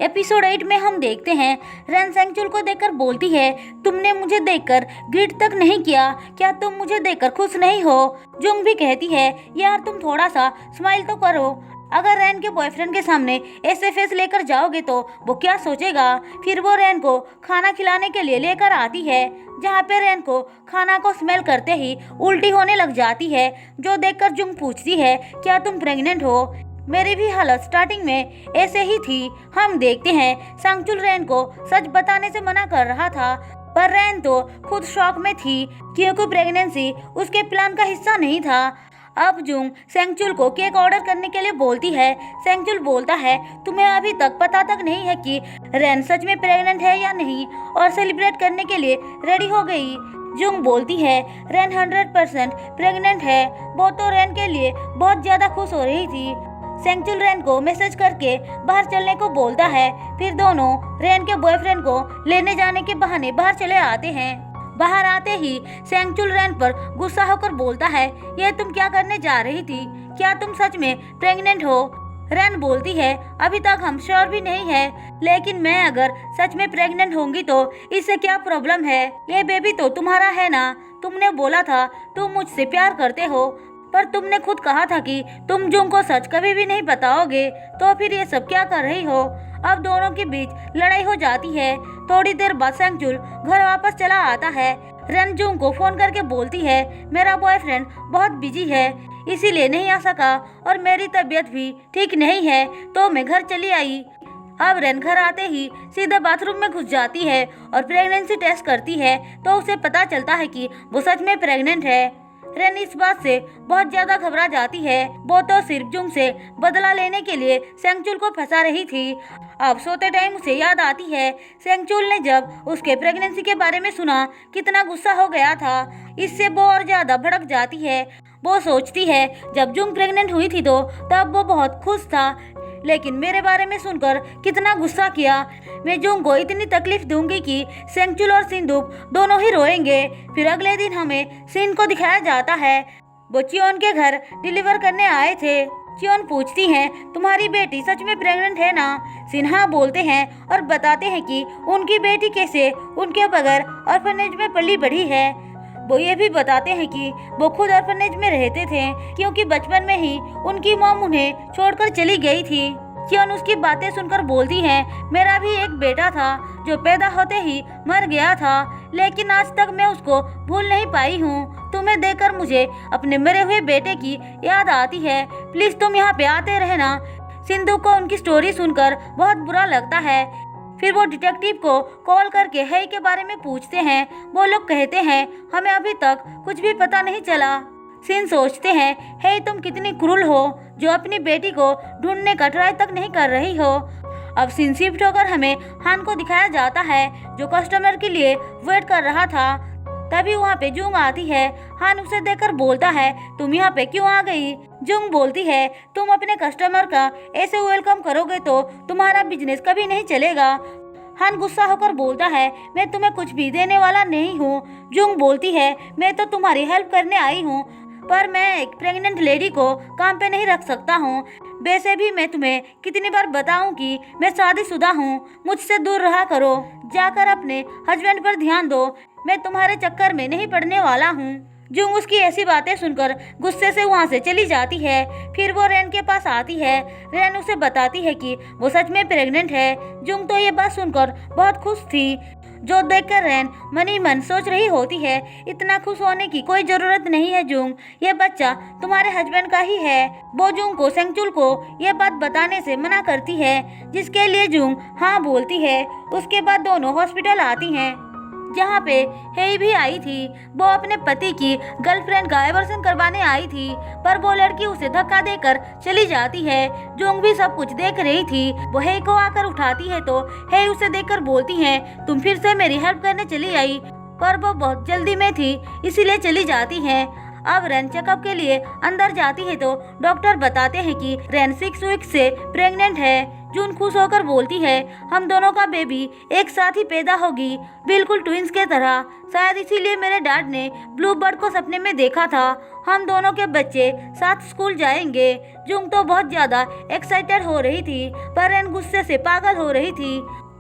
Episode 8 में हम देखते हैं रेन सेंगचुल को देखकर बोलती है, तुमने मुझे देखकर ग्रीट तक नहीं किया, क्या तुम मुझे देखकर खुश नहीं हो? जुंग भी कहती है, यार तुम थोड़ा सा स्माइल तो करो। अगर रेन के बॉयफ्रेंड के सामने ऐसे फेस लेकर जाओगे तो वो क्या सोचेगा। फिर वो रेन को खाना खिलाने के लिए लेकर आती है, जहाँ पे रेन को खाना को स्मेल करते ही उल्टी होने लग जाती है, जो देखकर जुंग पूछती है, क्या तुम प्रेग्नेंट हो? मेरी भी हालत स्टार्टिंग में ऐसे ही थी। हम देखते हैं सेंगचुल रेन को सच बताने से मना कर रहा था, पर रेन तो खुद शॉक में थी क्योंकि प्रेगनेंसी उसके प्लान का हिस्सा नहीं था। अब जुंग सेंगचुल को केक ऑर्डर करने के लिए बोलती है। सेंगचुल बोलता है, तुम्हें अभी तक पता तक नहीं है कि रेन सच में प्रेग्नेंट है या नहीं, और सेलिब्रेट करने के लिए रेडी हो गई। जुंग बोलती है, रेन 100% प्रेग्नेंट है। वो तो रेन के लिए बहुत ज्यादा खुश हो रही थी। सेंगचुल रेन को मैसेज करके बाहर चलने को बोलता है। फिर दोनों रेन के बॉयफ्रेंड को लेने जाने के बहाने बाहर चले आते हैं। बाहर आते ही सेंगचुल रेन पर गुस्सा होकर बोलता है, ये तुम क्या करने जा रही थी? क्या तुम सच में प्रेग्नेंट हो? रेन बोलती है, अभी तक हम श्योर भी नहीं है, लेकिन मैं अगर सच में प्रेग्नेंट होंगी तो इससे क्या प्रॉब्लम है? ये बेबी तो तुम्हारा है ना? तुमने बोला था तुम मुझसे प्यार करते हो, पर तुमने खुद कहा था कि तुम जुंग को सच कभी भी नहीं बताओगे, तो फिर ये सब क्या कर रही हो? अब दोनों के बीच लड़ाई हो जाती है। थोड़ी देर बाद सेंगचुल घर वापस चला आता है। रेन जुंग को फोन करके बोलती है, मेरा बॉयफ्रेंड बहुत बिजी है, इसीलिए नहीं आ सका, और मेरी तबीयत भी ठीक नहीं है, तो मैं घर चली आई। अब रेन घर आते ही सीधे बाथरूम में घुस जाती है और प्रेगनेंसी टेस्ट करती है, तो उसे पता चलता है कि वो सच में प्रेग्नेंट है। रेन इस बात से बहुत ज्यादा घबरा जाती है। वो तो सिर्फ जुंग से बदला लेने के लिए सेंगचुल को फंसा रही थी। अब सोते टाइम उसे याद आती है सेंगचुल ने जब उसके प्रेगनेंसी के बारे में सुना कितना गुस्सा हो गया था। इससे वो और ज्यादा भड़क जाती है। वो सोचती है, जब जुंग प्रेग्नेंट हुई थी तो तब वो बहुत खुश था, लेकिन मेरे बारे में सुनकर कितना गुस्सा किया। मैं जुंग को इतनी तकलीफ दूंगी कि सेंगचुल और सिंदूप दोनों ही रोएंगे। फिर अगले दिन हमें सिन को दिखाया जाता है। वो चियोन के घर डिलीवर करने आए थे। चियोन पूछती है, तुम्हारी बेटी सच में प्रेग्नेंट है ना? सिन्हा बोलते हैं और बताते हैं कि उनकी बेटी कैसे उनके बगैर ऑर्फनेज में पली बढ़ी है। वो ये भी बताते हैं कि वो खुद ऑर्फनेज में रहते थे, क्योंकि बचपन में ही उनकी मॉम उन्हें छोड़कर चली गई थी। चियोन उसकी बातें सुनकर बोलती है, मेरा भी एक बेटा था जो पैदा होते ही मर गया था, लेकिन आज तक मैं उसको भूल नहीं पाई हूँ। तुम्हें देखकर मुझे अपने मरे हुए बेटे की याद आती है। प्लीज तुम यहाँ पे आते रहना। सिंधु को उनकी स्टोरी सुनकर बहुत बुरा लगता है। फिर वो डिटेक्टिव को कॉल करके हेई के बारे में पूछते हैं। वो लोग कहते हैं, हमें अभी तक कुछ भी पता नहीं चला। सिन सोचते हैं, हेई तुम कितनी क्रूर हो जो अपनी बेटी को ढूंढने का ट्राई तक नहीं कर रही हो। अब सिन शिफ्ट होकर हमें हान को दिखाया जाता है, जो कस्टमर के लिए वेट कर रहा था। तभी वहाँ पे जुंग आती है। हान उसे देखकर बोलता है, तुम यहाँ पे क्यों आ गई? जुंग बोलती है, तुम अपने कस्टमर का ऐसे वेलकम करोगे तो तुम्हारा बिजनेस कभी नहीं चलेगा। हान गुस्सा होकर बोलता है, मैं तुम्हें कुछ भी देने वाला नहीं हूँ। जुंग बोलती है, मैं तो तुम्हारी हेल्प करने आई हूँ, पर मैं एक प्रेग्नेंट लेडी को काम पे नहीं रख सकता हूँ। वैसे भी मैं तुम्हें कितनी बार बताऊं कि मैं शादीशुदा हूँ, मुझसे दूर रहा करो। जाकर अपने हस्बैंड पर ध्यान दो, मैं तुम्हारे चक्कर में नहीं पड़ने वाला हूँ। जुंग उसकी ऐसी बातें सुनकर गुस्से से वहाँ से चली जाती है। फिर वो रेन के पास आती है। रेन उसे बताती है कि वो सच में प्रेग्नेंट है। जुंग तो ये बात सुनकर बहुत खुश थी, जो देखकर रेन मन ही मन सोच रही होती है, इतना खुश होने की कोई जरूरत नहीं है जुंग, ये बच्चा तुम्हारे हस्बैंड का ही है। वो जुंग को सेंगचुल को ये बात बताने से मना करती है, जिसके लिए जुंग हाँ बोलती है। उसके बाद दोनों हॉस्पिटल आती हैं, जहाँ पे हेई भी आई थी। वो अपने पति की गर्लफ्रेंड का एबॉर्शन करवाने आई थी, पर वो लड़की उसे धक्का देकर चली जाती है। जुंग भी सब कुछ देख रही थी। वो हेई को आकर उठाती है तो हेई उसे देखकर बोलती है, तुम फिर से मेरी हेल्प करने चली आई, पर वो बहुत जल्दी में थी इसीलिए चली जाती है। अब रेन चेकअप के लिए अंदर जाती है तो डॉक्टर बताते हैं कि रेन 6 वीक से प्रेग्नेंट है। जून खुश होकर बोलती है, हम दोनों का बेबी एक साथ ही पैदा होगी, बिल्कुल ट्विंस के तरह। शायद इसीलिए मेरे डैड ने ब्लू बर्ड को सपने में देखा था। हम दोनों के बच्चे साथ स्कूल जाएंगे। जून तो बहुत ज्यादा एक्साइटेड हो रही थी, पर रेन गुस्से से पागल हो रही थी।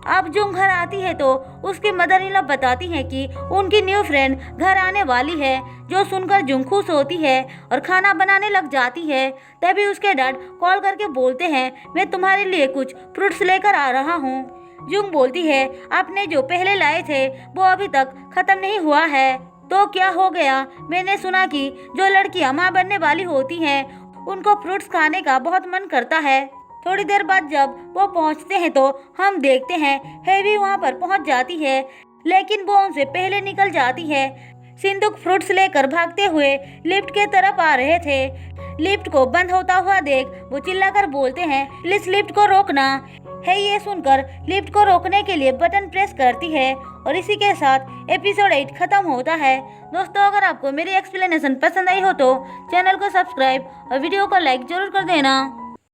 अब जून घर आती है तो उसकी मदर इन लॉ बताती है कि उनकी न्यू फ्रेंड घर आने वाली है, जो सुनकर जून खुश होती है और खाना बनाने लग जाती है। तभी उसके डैड कॉल करके बोलते हैं, मैं तुम्हारे लिए कुछ फ्रूट्स लेकर आ रहा हूँ। जून बोलती है, आपने जो पहले लाए थे वो अभी तक खत्म नहीं हुआ है। तो क्या हो गया? मैंने सुना कि जो लड़कियां माँ बनने वाली होती हैं उनको फ्रूट्स खाने का बहुत मन करता है। थोड़ी देर बाद जब वो पहुंचते हैं तो हम देखते हैं हेवी वहां पर पहुंच जाती है, लेकिन वो उनसे पहले निकल जाती है। सिंदूक फ्रूट्स लेकर भागते हुए लिफ्ट के तरफ आ रहे थे। लिफ्ट को बंद होता हुआ देख वो चिल्लाकर बोलते हैं, प्लीज लिफ्ट को रोकना। है ये सुनकर लिफ्ट को रोकने के लिए बटन प्रेस करती है और इसी के साथ एपिसोड 8 खत्म होता है। दोस्तों, अगर आपको मेरी एक्सप्लेनेशन पसंद आई हो तो चैनल को सब्सक्राइब और वीडियो को लाइक जरूर कर देना।